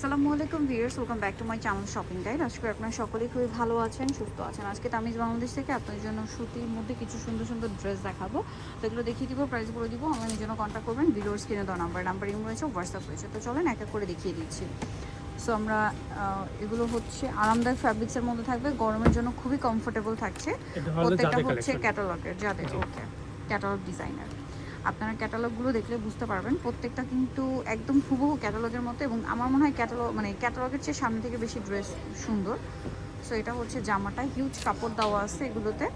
আসসালামু আলাইকুম viewers, welcome back to my channel shopping guide. আজকে আপনারা সকলেই খুবই ভালো আছেন, সুস্থ আছেন। আজকে তামিজ বাংলাদেশ থেকে আপনাদের জন্য সুতির মধ্যে কিছু সুন্দর সুন্দর ড্রেস দেখাবো। তো এগুলো দেখিয়ে দিব, প্রাইস বলে দিব। অনলাইনের জন্য কন্ট্যাক্ট করবেন, ভিডিওর স্ক্রিনে দেওয়া নাম্বার ইম রয়েছে, হোয়াটসঅ্যাপ রয়েছে। তো চলেন এক এক করে দেখিয়ে দিচ্ছি। সো আমরা এগুলো হচ্ছে আরামদায়ক ফ্যাব্রিক্সের মধ্যে থাকবে, গরমের জন্য খুবই কমফোর্টেবল থাকছে। প্রত্যেকটা হচ্ছে ক্যাটালগের, যাদের ওকে ক্যাটালগ ডিজাইনার। আপনারা ক্যাটালগুলো দেখলে বুঝতে পারবেন, প্রত্যেকটা কিন্তু একদম হুবহু ক্যাটালগের মতো। এবং আমার মনে হয় ক্যাটালগের চেয়ে সামনে থেকে বেশি ড্রেস সুন্দর। সো এটা হচ্ছে জামাটা, হিউজ কাপড় দেওয়া আছে এগুলোতে।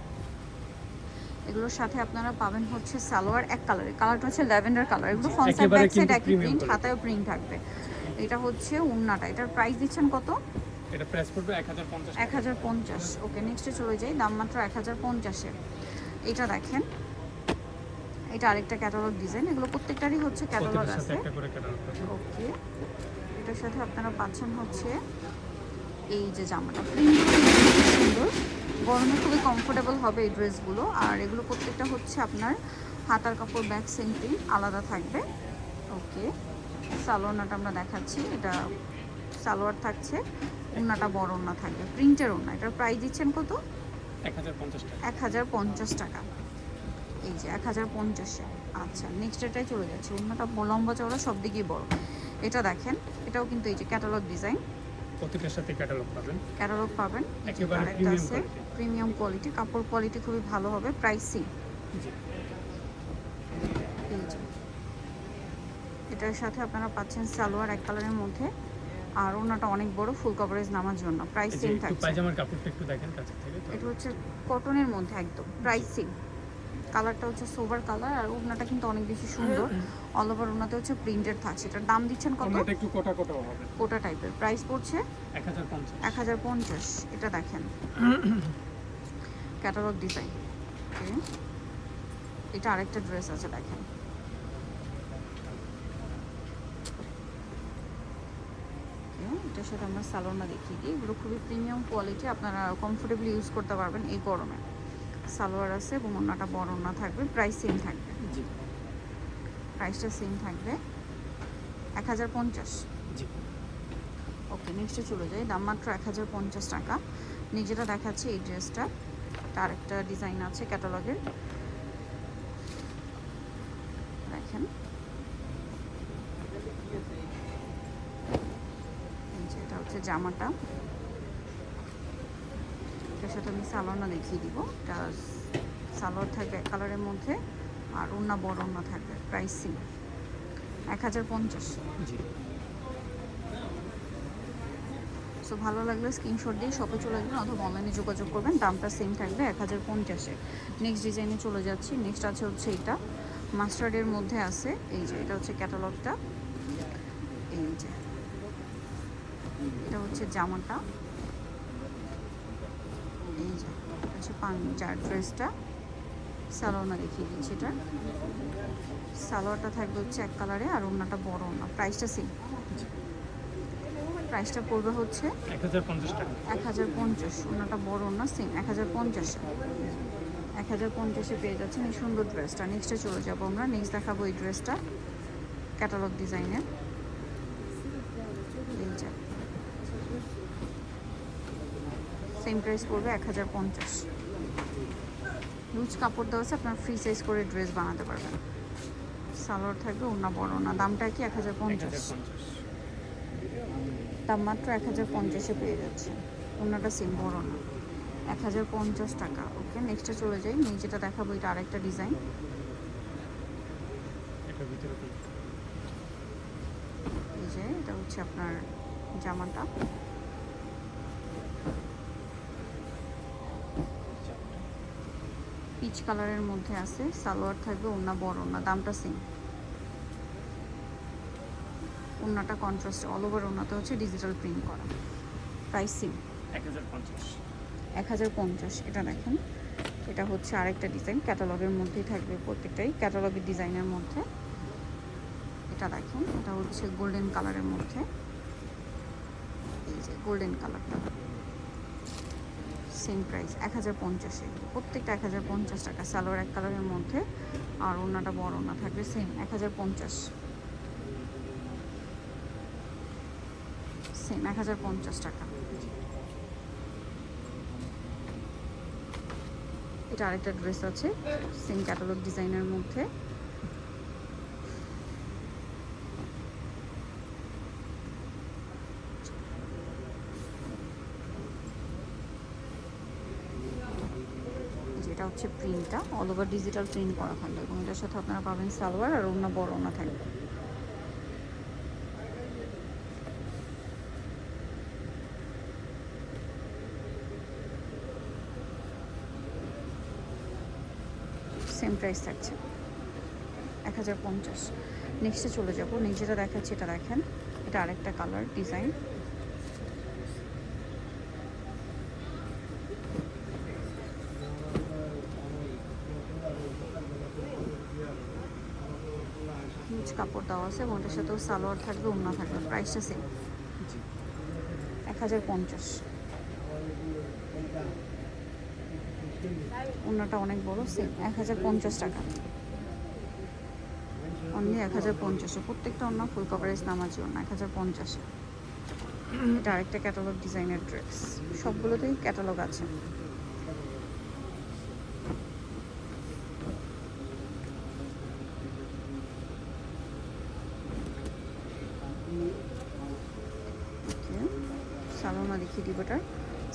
এগুলোর সাথে আপনারা পাবেন হচ্ছে সালোয়ার এক কালারের, কালারটা হচ্ছে ল্যাভেন্ডার কালার। এগুলো ফ্রন্ট সাইড ব্যাক সাইড একই প্রিন্ট, হাতায়ও প্রিন্ট থাকবে। এটা হচ্ছে ওড়নাটা, এটার প্রাইস দিচ্ছেন কত? এটা প্রাইস পড়বে 1050 1050। ওকে, নেক্সটে চলে যাই, দাম মাত্র 1050-এর। এটা দেখেন, এটা আরেকটা ক্যাটালগ ডিজাইন। এগুলো প্রত্যেকটারই হচ্ছে ক্যাটালগ আছে। ওকে, এটার সাথে আপনারা পাচ্ছেন হচ্ছে এই যে জামাটা, প্রিন্ট সুন্দর, গরমে খুবই কমফোর্টেবল হবে এই ড্রেসগুলো। আর এগুলো প্রত্যেকটা হচ্ছে আপনার হাতার কাপড় ব্যাক সেম প্রিন্ট আলাদা থাকবে। ওকে, সালোয়ারটা আমরা দেখাচ্ছি, এটা সালোয়ার থাকছে, ওড়নাটা বড় ওড়না থাকবে, প্রিন্টের ওড়না। এটার প্রাইস দিচ্ছেন কত? 1050 টাকা। এই যে 1050-এ। আচ্ছা, নেক্সট এটাই চলে যাচ্ছে। ওড়নাটা লম্বা চওড়া সব দিকেই বড়। এটা দেখেন, এটাও কিন্তু এই যে ক্যাটালগ ডিজাইন, প্রত্যেকটার সাথে ক্যাটালগ পাবেন। একেবারে প্রিমিয়াম কোয়ালিটি, কাপড় কোয়ালিটি খুবই ভালো হবে। প্রাইসিং এই যে এটার সাথে আপনারা পাচ্ছেন সালোয়ার এক কালারের মধ্যে, আর ওড়নাটা অনেক বড়, ফুল কভারেজ নামার জন্য। প্রাইসিং থাকছে। পায়জামার কাপড়টা একটু দেখেন কাছে থেকে। এটা হচ্ছে কটনের মধ্যে একদম। প্রাইসিং, কালারটা হচ্ছে সোভার কালার, আর ওড়নাটা কিন্তু অনেক বেশি সুন্দর। অল ওভার ওড়নাতে হচ্ছে প্রিন্টেড থাকছে। এটার দাম দিচ্ছেন কত? ওড়নাটা একটু কোটা কোটা হবে, কোটা টাইপের। প্রাইস পড়ছে 1050। এটা দেখেন ক্যাটালগ ডিজাইন। ওকে, এটা আরেকটা ড্রেস আছে দেখেন। এটার সাথে আমরা সালোয়ারটা দেখিয়ে দিই। এগুলো খুবই প্রিমিয়াম কোয়ালিটি, আপনারা কমফোর্টেবলি ইউজ করতে পারবেন এই গরমে। সালোয়ার আছে এবং ওড়নাটা বড় ওড়না থাকবে। প্রাইস সেম থাকবে, প্রাইসটা সেম থাকবে 1050। ওকে, নেক্সটে চলে যাই, দাম মাত্র 1050 টাকা। নিজেটা দেখাচ্ছি এই ড্রেসটা, তার একটা ডিজাইন আছে ক্যাটালগের, দেখেন। এটা হচ্ছে জামাটা, এটার সাথে আমি সালোয়ারটা দেখিয়ে দিব। এটা সালোয়ার থাকবে এক কালারের মধ্যে, আর ওড়না বড় ওড়না থাকবে। প্রাইসিং 1050। সো ভালো লাগলে স্ক্রিনশট দিয়ে শপে চলে যাবেন অথবা অনলাইনে যোগাযোগ করবেন, দামটা সেম থাকবে 1050-এ। নেক্সট ডিজাইনে চলে যাচ্ছি। নেক্সট আছে হচ্ছে এটা মাস্টার্ডের মধ্যে আছে। এই যে এটা হচ্ছে ক্যাটালগটা, এই যে এটা হচ্ছে জামাটা, এই যে হচ্ছে যার ড্রেসটা। সালোয়ারটা দেখিয়ে দিচ্ছি। এটা সালোয়ারটা থাকবে হচ্ছে এক কালারে, আর ওড়নাটা বড় ওড়না। প্রাইসটা সেম, প্রাইসটা পড়বে হচ্ছে 1050। ওড়নাটা বড় ওড়না সেম 1050। 1050-এ পেয়ে যাচ্ছেন এই সুন্দর ড্রেসটা। নেক্সটে চলে যাবো আমরা, নেক্সট দেখাবো এই ড্রেসটা ক্যাটালগ ডিজাইনের। এই যে সেম প্রাইস পড়বে 1050। লুজ কাপড় দেওয়া আছে, আপনার ফ্রি সাইজ করে ড্রেস বানাতে পারবেন। সালোয়ার থাকবে, ওড়না বড় ওড়না। দামটা কি? 1050। দাম মাত্র 1050-এ পেয়ে যাচ্ছে। ওড়নাটা সেম বড় না, 1050 টাকা। ওকে, নেক্সটে চলে যাই। যেটা দেখাবো এটা আরেকটা ডিজাইন। এই যে এটা হচ্ছে আপনার জামাটা, পিচ কালারের মধ্যে আছে। সালোয়ার থাকবে, ওড়না বড় ওড়না। দামটা সেম, ওড়নাটা কন্ট্রাস্ট, অল ওভার ওড়নাতে হচ্ছে ডিজিটাল প্রিন্ট করা। Price same 1050। এটা দেখেন, এটা হচ্ছে আরেকটা ডিজাইন, ক্যাটালগের মধ্যেই থাকবে প্রত্যেকটাই, ক্যাটালগের ডিজাইনের মধ্যে। এটা দেখেন, এটা হচ্ছে গোল্ডেন কালারের মধ্যে। এই যে গোল্ডেন কালারটা, সেম প্রাইস 1050-এ। প্রত্যেকটা 1050 টাকা। সালোয়ার এক কালারের মধ্যে, আর ওড়নাটা বড় ওড়না থাকবে সেম 1050। সেম 1050 টাকা। এটা আরেকটা ড্রেস আছে সেম ক্যাটালগ ডিজাইনের মধ্যে। যেটা হচ্ছে প্রিন্টটা অল ওভার ডিজিটাল প্রিন্ট করা থাকবে এবং এটার সাথে আপনারা পাবেন সালোয়ার আর ওড়না বড় ওড়না থাকবে। সেম প্রাইস থাকছে 1050। নেক্সটে চলে যাব, নেক্সট যেটা দেখাচ্ছি এটা দেখেন, এটা আরেকটা কালার ডিজাইন। হিউজ কাপড় দেওয়া আছে এবং এটার সাথেও সালোয়ার থাকবে, ওড়না থাকবে। প্রাইসটা সেম 1050। ওড়নাটা অনেক বড়, সেম 1050 টাকা অনলি 1050। প্রত্যেকটা ওড়না ফুল কভারেজ নামাজি ওড়না 1050। এটা আরেকটা ক্যাটালগ ডিজাইনের ড্রেস, সবগুলোতেই ক্যাটালগ আছে। সালোয়ার দেখিয়ে দিব, এটার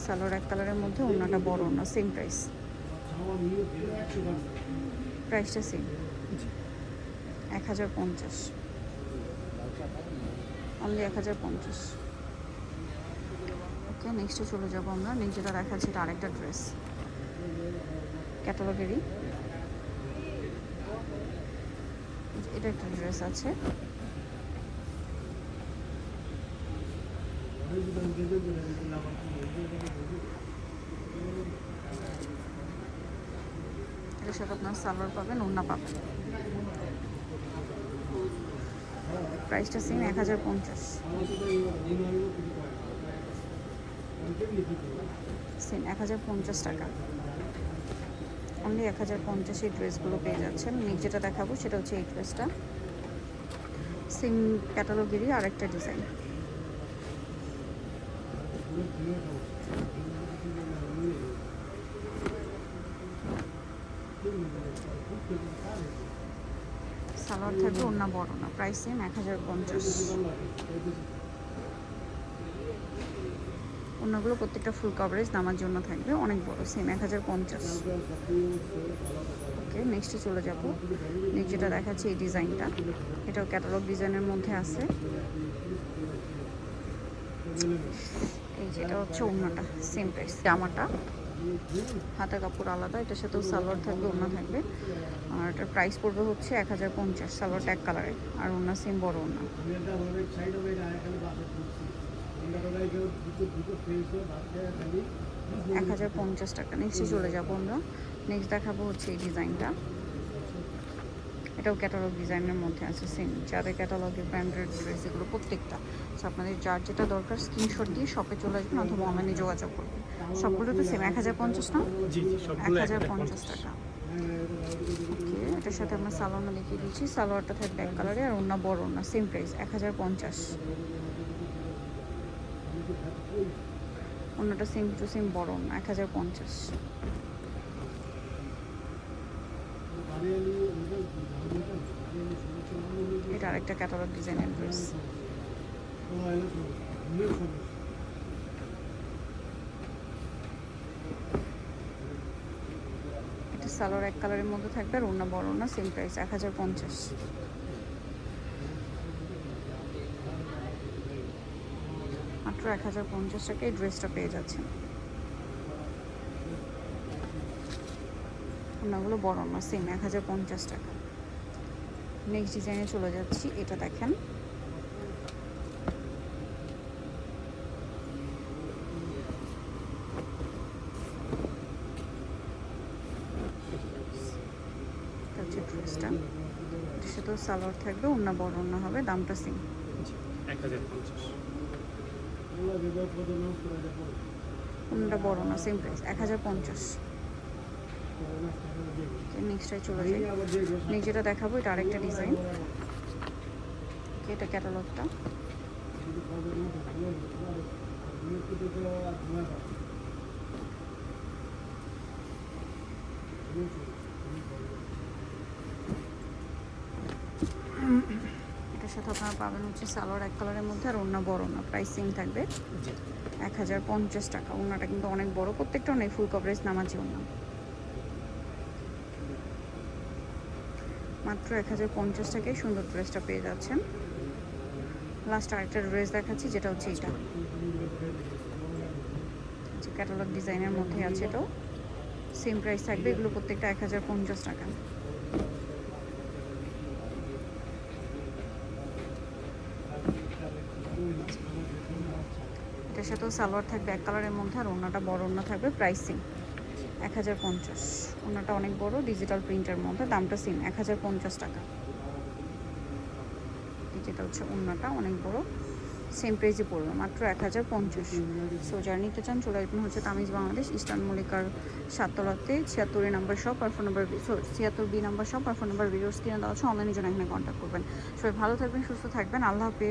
সালোয়ার এক কালারের মধ্যে, ওড়নাটা বড় ওড়না, সেম প্রাইস। প্রাইসটা সেম 1050 অনলি 1050। ওকে, নেক্সটে চলে যাবো আমরা। নেক্সট যেটা দেখাচ্ছি এটা আরেকটা ড্রেস ক্যাটালগেরই। এটা একটা ড্রেস আছে, এটার সাথে আপনার সালোয়ার পাবেন, ওড়না পাবেন। প্রাইসটা সেম 1050। সেম 1050 টাকা অনলি 1050 এই ড্রেসগুলো পেয়ে যাচ্ছেন। নেক্সট যেটা দেখাবো সেটা হচ্ছে এই ড্রেসটা, সেম ক্যাটালগেরই আরেকটা ডিজাইন। সালোয়ার থাকবে, ওড়না বড় না। Price same 1050। ওড়নাগুলো প্রত্যেকটা ফুল কভারেজ নামার জন্য থাকবে, অনেক বড়, সেম 1050। ওকে, নেক্সটে চলে যাব। নেক্সট যেটা দেখাচ্ছি এই ডিজাইনটা, এটাও ক্যাটালগ ডিজাইনের মধ্যে আছে। এই যেটা হচ্ছে ওড়নাটা, সেম প্রাইস। জামাটা হাতা কাপড় আলাদা, এটার সাথেও সালোয়ার থাকবে, ওড়না থাকবে। আর এটার প্রাইস পড়বে হচ্ছে 1050। সালোয়ারটা এক কালারে আর ওড়না সেম বড় ওড়না। 1050 টাকা। নেক্সটে চলে যাবো আমরা। নেক্সট দেখাবো হচ্ছে এই ডিজাইনটা, এটাও ক্যাটালগ ডিজাইনের মধ্যে আছে, সেম যাদের ক্যাটালগের ব্র্যান্ডেড ড্রেস এগুলো প্রত্যেকটা। সো আপনাদের যার যেটা দরকার স্ক্রিনশট দিয়ে শপে চলে আসবেন অথবা অনলাইনে যোগাযোগ করবেন। সবগুলো তো সেম 1050 না? 1050 টাকা। ওকে, এটার সাথে আমরা সালোয়ারটা দেখিয়ে দিচ্ছি। সালোয়ারটা থাকবে ব্ল্যাক কালারে আর ওড়না বড় ওড়না, সেম প্রাইস 1050। ওড়নাটা সেম টু সেম বড় ওড়না 1050। এটা আরেকটা ক্যাটালগ ডিজাইনের ড্রেস। এটা সালোয়ার এক কালারের মধ্যে থাকবে আর ওড়না বড় ওড়না, সেম প্রাইস 1050। মাত্র 1050 টাকা এই ড্রেসটা পেয়ে যাচ্ছেন। ওড়নাগুলো বড় ওড়না, সেম 1050 টাকা। নেক্সট ডিজাইনে চলে যাচ্ছি, এটা দেখেন, হচ্ছে ড্রেসটা। এটার সাথেও সালোয়ার থাকবে, ওড়না বড় ওড়না হবে, দামটা সেম 1050। ওড়নাটা বড় না, সেম প্রাইস 1050। নেক্সটটাই চলে যাই। নেক্সট যেটা দেখাবো এটা আরেকটা ডিজাইন, এটা ক্যাটালগটা। এটার সাথে আপনারা পাবেন হচ্ছে সালোয়ার এক কালারের মধ্যে আর ওড়না বড় না, প্রাইস সেম থাকবে জি 1050 টাকা। ওড়নাটা কিন্তু অনেক বড়, প্রত্যেকটা অনেক ফুল কভারেজ নামাজি ওড়না, মাত্র 1050 টাকায় সুন্দর ড্রেসটা পেয়ে যাচ্ছেন। লাস্ট আরেকটা ড্রেস দেখাচ্ছি যেটা হচ্ছে এটা, যে ক্যাটালগ ডিজাইনের মধ্যে আছে, এটাও সেম প্রাইস থাকবে, এগুলো প্রত্যেকটা 1050 টাকা। এটার সাথেও সালোয়ার থাকবে এক কালারের মধ্যে আর ওড়নাটা বড় ওড়না থাকবে, প্রাইস সেম 1050। ওড়নাটা অনেক বড় ডিজিটাল প্রিন্টের মধ্যে, দামটা সেম 1050 টাকা। যেটা হচ্ছে ওড়নাটা অনেক বড়, সেম প্রাইসে পড়বে মাত্র 1050। সো যারা নিতে চান চলে আসবেন হচ্ছে তামিজ বাংলাদেশ, ইস্টার্ন মল্লিকার 7তলাতে 76 নাম্বার শপ আর phone number 76B number shop আর ফোন নাম্বার ভিডিওস কিনে দেওয়া হচ্ছে, অনলাইনের জন্য এখানে কন্ট্যাক্ট করবেন। সবাই ভালো থাকবেন, সুস্থ থাকবেন, আল্লাহ হাফেজ।